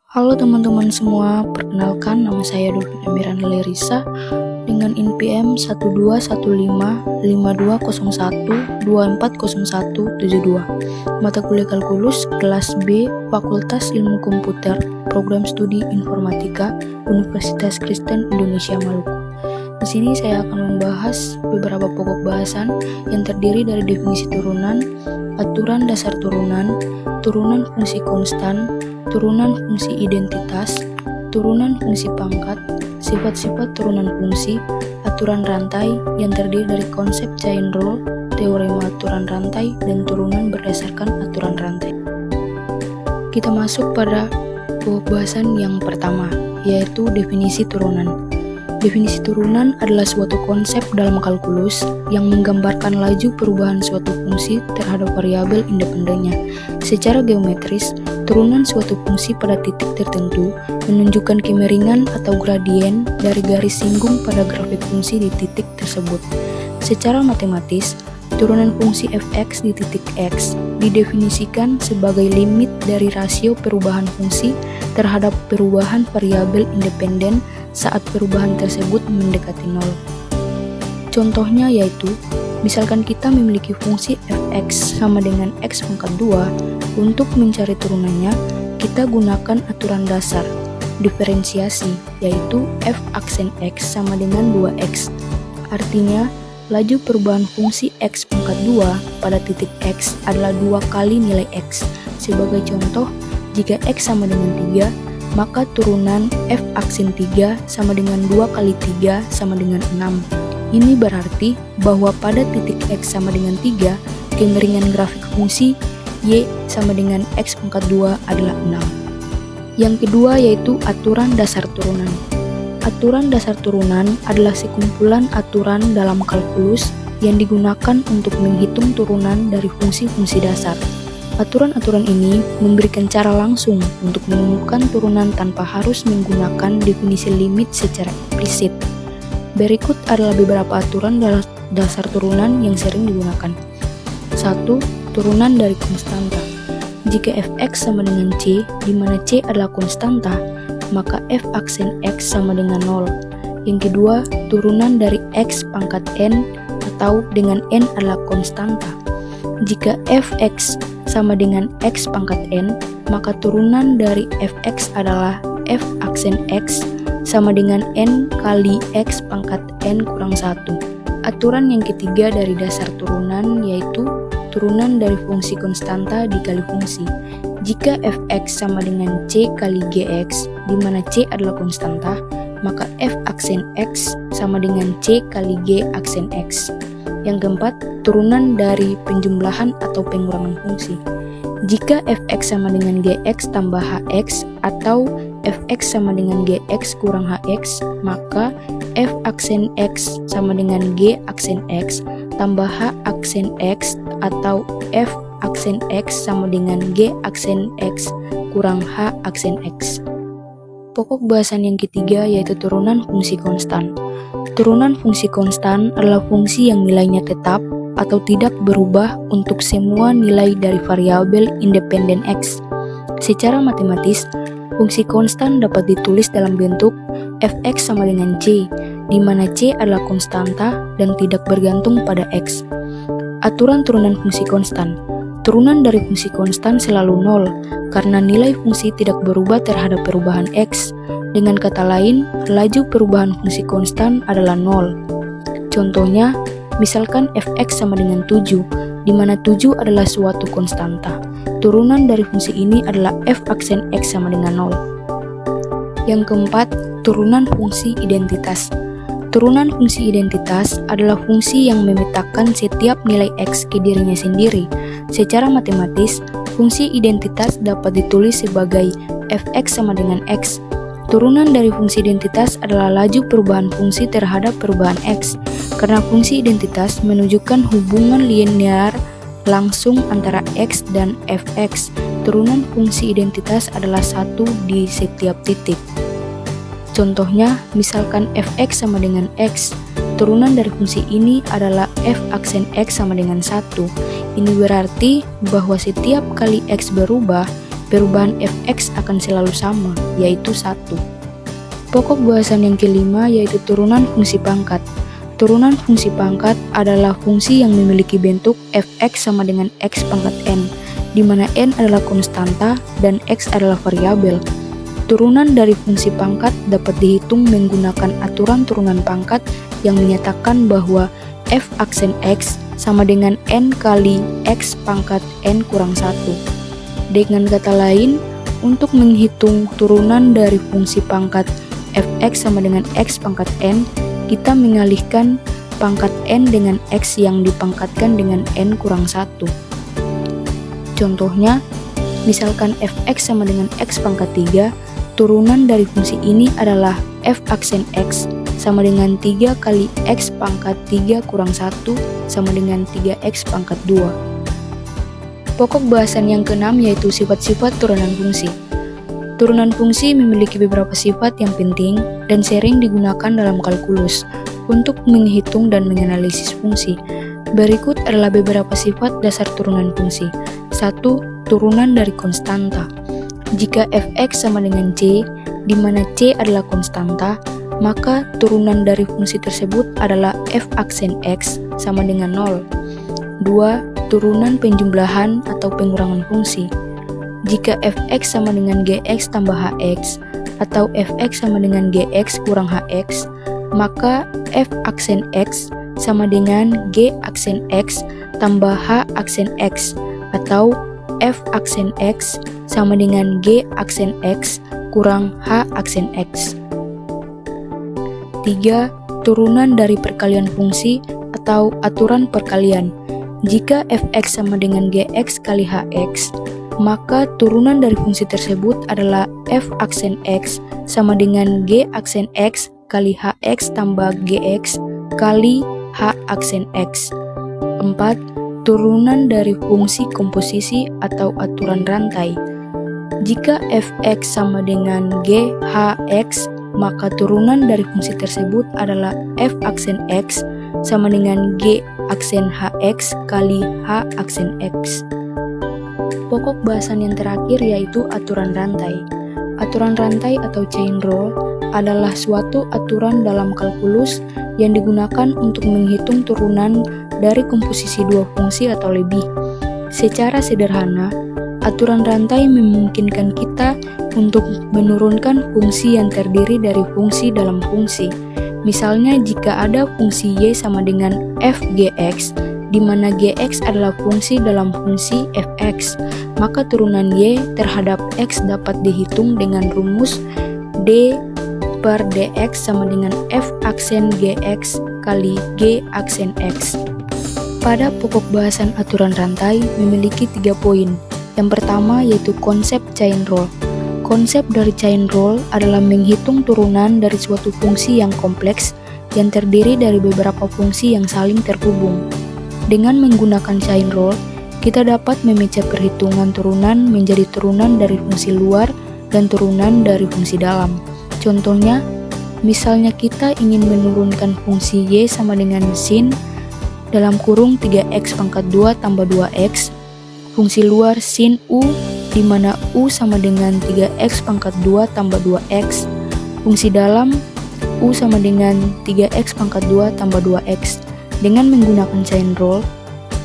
Halo teman-teman semua, perkenalkan nama saya Dolvina Miranda Lerisa dengan NPM 121551240172. Mata kuliah kalkulus kelas B, Fakultas Ilmu Komputer, Program Studi Informatika, Universitas Kristen Indonesia Maluku. Di sini saya akan membahas beberapa pokok bahasan yang terdiri dari definisi turunan, aturan dasar turunan, turunan fungsi konstan, turunan fungsi identitas, turunan fungsi pangkat, sifat-sifat turunan fungsi, aturan rantai yang terdiri dari konsep chain rule, teorema aturan rantai, dan turunan berdasarkan aturan rantai. Kita masuk pada pokok bahasan yang pertama, yaitu definisi turunan. Definisi turunan adalah suatu konsep dalam kalkulus yang menggambarkan laju perubahan suatu fungsi terhadap variabel independennya. Secara geometris, turunan suatu fungsi pada titik tertentu menunjukkan kemiringan atau gradien dari garis singgung pada grafik fungsi di titik tersebut. Secara matematis, turunan fungsi fx di titik x didefinisikan sebagai limit dari rasio perubahan fungsi terhadap perubahan variabel independen saat perubahan tersebut mendekati nol. Contohnya yaitu, misalkan kita memiliki fungsi fx sama dengan x pangkat 2, untuk mencari turunannya, kita gunakan aturan dasar diferensiasi, yaitu f aksen x sama dengan 2x. Artinya, laju perubahan fungsi x pangkat 2 pada titik x adalah 2 kali nilai x. Sebagai contoh, jika x sama dengan 3, maka turunan f aksen 3 sama dengan 2 kali 3 sama dengan 6. Ini berarti bahwa pada titik x sama dengan 3, kemiringan grafik fungsi y sama dengan x pangkat 2 adalah 6. Yang kedua yaitu aturan dasar turunan. Aturan dasar turunan adalah sekumpulan aturan dalam kalkulus yang digunakan untuk menghitung turunan dari fungsi-fungsi dasar. Aturan-aturan ini memberikan cara langsung untuk menemukan turunan tanpa harus menggunakan definisi limit secara eksplisit. Berikut adalah beberapa aturan dasar turunan yang sering digunakan. 1. Turunan dari konstanta. Jika fx sama dengan c, di mana c adalah konstanta, maka f aksen x sama dengan 0. Yang kedua, turunan dari x pangkat n atau dengan n adalah konstanta. Jika fx sama dengan x pangkat n, maka turunan dari fx adalah f aksen x sama dengan n kali x pangkat n kurang 1. Aturan yang ketiga dari dasar turunan yaitu turunan dari fungsi konstanta dikali fungsi. Jika fx sama dengan c kali gx, di mana c adalah konstanta, maka f aksen x sama dengan c kali g aksen x. Yang keempat, turunan dari penjumlahan atau pengurangan fungsi. Jika fx sama dengan gx tambah hx atau fx sama dengan gx kurang hx, maka f aksen x sama dengan g aksen x tambah h aksen x atau f aksen x sama dengan g aksen x kurang h aksen x. Pokok bahasan yang ketiga yaitu turunan fungsi konstan. Turunan fungsi konstan adalah fungsi yang nilainya tetap atau tidak berubah untuk semua nilai dari variabel independen x. Secara matematis, fungsi konstan dapat ditulis dalam bentuk fx sama dengan c, di mana c adalah konstanta dan tidak bergantung pada x. Aturan turunan fungsi konstan. Turunan dari fungsi konstan selalu 0, karena nilai fungsi tidak berubah terhadap perubahan x. Dengan kata lain, laju perubahan fungsi konstan adalah 0. Contohnya, misalkan fx sama dengan 7, di mana 7 adalah suatu konstanta. Turunan dari fungsi ini adalah f aksen x sama dengan 0. Yang keempat, turunan fungsi identitas. Turunan fungsi identitas adalah fungsi yang memetakan setiap nilai x ke dirinya sendiri. Secara matematis, fungsi identitas dapat ditulis sebagai fx sama dengan x. Turunan dari fungsi identitas adalah laju perubahan fungsi terhadap perubahan x, karena fungsi identitas menunjukkan hubungan linear langsung antara x dan fx. Turunan fungsi identitas adalah 1 di setiap titik. Contohnya, misalkan fx sama dengan x, turunan dari fungsi ini adalah f aksen x sama dengan 1. Ini berarti bahwa setiap kali x berubah, perubahan fx akan selalu sama, yaitu 1. Pokok bahasan yang kelima yaitu turunan fungsi pangkat. Turunan fungsi pangkat adalah fungsi yang memiliki bentuk fx sama dengan x pangkat n, di mana n adalah konstanta dan x adalah variabel. Turunan dari fungsi pangkat dapat dihitung menggunakan aturan turunan pangkat yang menyatakan bahwa f aksen x sama dengan n kali x pangkat n kurang 1. Dengan kata lain, untuk menghitung turunan dari fungsi pangkat fx sama dengan x pangkat n, kita mengalihkan pangkat n dengan x yang dipangkatkan dengan n kurang 1. Contohnya, misalkan fx sama dengan x pangkat 3, turunan dari fungsi ini adalah f aksen x sama dengan 3 kali x pangkat 3 kurang 1 sama dengan 3x pangkat 2. Pokok bahasan yang keenam yaitu sifat-sifat turunan fungsi. Turunan fungsi memiliki beberapa sifat yang penting dan sering digunakan dalam kalkulus untuk menghitung dan menganalisis fungsi. Berikut adalah beberapa sifat dasar turunan fungsi. 1. Turunan dari konstanta. Jika fx sama dengan c, di mana c adalah konstanta, maka turunan dari fungsi tersebut adalah f aksen x sama dengan 0. 2. Turunan penjumlahan atau pengurangan fungsi. Jika fx sama dengan gx tambah hx atau fx sama dengan gx kurang hx, maka f aksen x sama dengan g aksen x tambah h aksen x atau f aksen x sama dengan g aksen x kurang h aksen x. 3. Turunan dari perkalian fungsi atau aturan perkalian. Jika fx sama dengan gx kali hx, maka turunan dari fungsi tersebut adalah f aksen x sama dengan g aksen x kali hx tambah gx kali h aksen x. 4. Turunan dari fungsi komposisi atau aturan rantai. Jika fx sama dengan g hx, maka turunan dari fungsi tersebut adalah f aksen x sama dengan g aksen hx kali h aksen x. Pokok bahasan yang terakhir yaitu aturan rantai. Aturan rantai atau chain rule adalah suatu aturan dalam kalkulus yang digunakan untuk menghitung turunan dari komposisi dua fungsi atau lebih. Secara sederhana, aturan rantai memungkinkan kita untuk menurunkan fungsi yang terdiri dari fungsi dalam fungsi. Misalnya jika ada fungsi y sama dengan f gx, di mana gx adalah fungsi dalam fungsi fx, maka turunan y terhadap x dapat dihitung dengan rumus d per dx sama dengan f aksen gx kali g aksen x. Pada pokok bahasan aturan rantai memiliki 3 poin. Yang pertama yaitu konsep chain rule. Konsep dari chain rule adalah menghitung turunan dari suatu fungsi yang kompleks yang terdiri dari beberapa fungsi yang saling terhubung. Dengan menggunakan chain rule, kita dapat memecah perhitungan turunan menjadi turunan dari fungsi luar dan turunan dari fungsi dalam. Contohnya, misalnya kita ingin menurunkan fungsi y sama dengan sin dalam kurung 3x pangkat 2 tambah 2x, fungsi luar sin u di mana u sama dengan 3x pangkat 2 tambah 2x, fungsi dalam u sama dengan 3x pangkat 2 tambah 2x. Dengan menggunakan chain rule,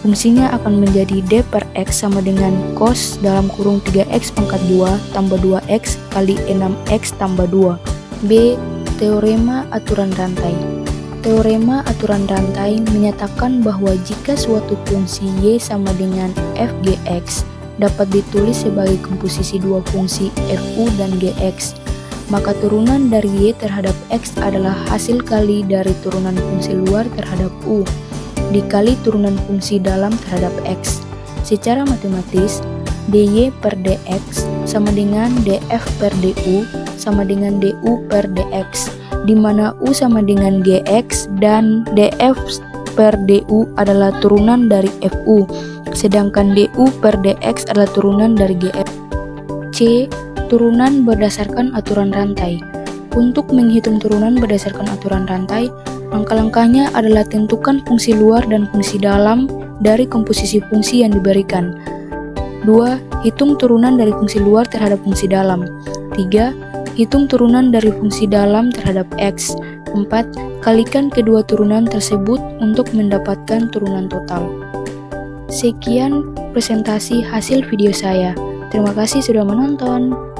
fungsinya akan menjadi d per x sama dengan cos dalam kurung 3x pangkat 2 tambah 2x kali 6x tambah 2. B. Teorema aturan rantai. Teorema aturan rantai menyatakan bahwa jika suatu fungsi y sama dengan f gx dapat ditulis sebagai komposisi dua fungsi fu dan gx, maka turunan dari y terhadap x adalah hasil kali dari turunan fungsi luar terhadap u dikali turunan fungsi dalam terhadap x. Secara matematis, dy per dx sama dengan df per du sama dengan du per dx, di mana u sama dengan gx dan df per du adalah turunan dari fu, sedangkan du per dx adalah turunan dari gf. C. Turunan berdasarkan aturan rantai. Untuk menghitung turunan berdasarkan aturan rantai, langkah-langkahnya adalah tentukan fungsi luar dan fungsi dalam dari komposisi fungsi yang diberikan. 2. Hitung turunan dari fungsi luar terhadap fungsi dalam. 3. Hitung turunan dari fungsi dalam terhadap X. 4. Kalikan kedua turunan tersebut untuk mendapatkan turunan total. Sekian presentasi hasil video saya. Terima kasih sudah menonton.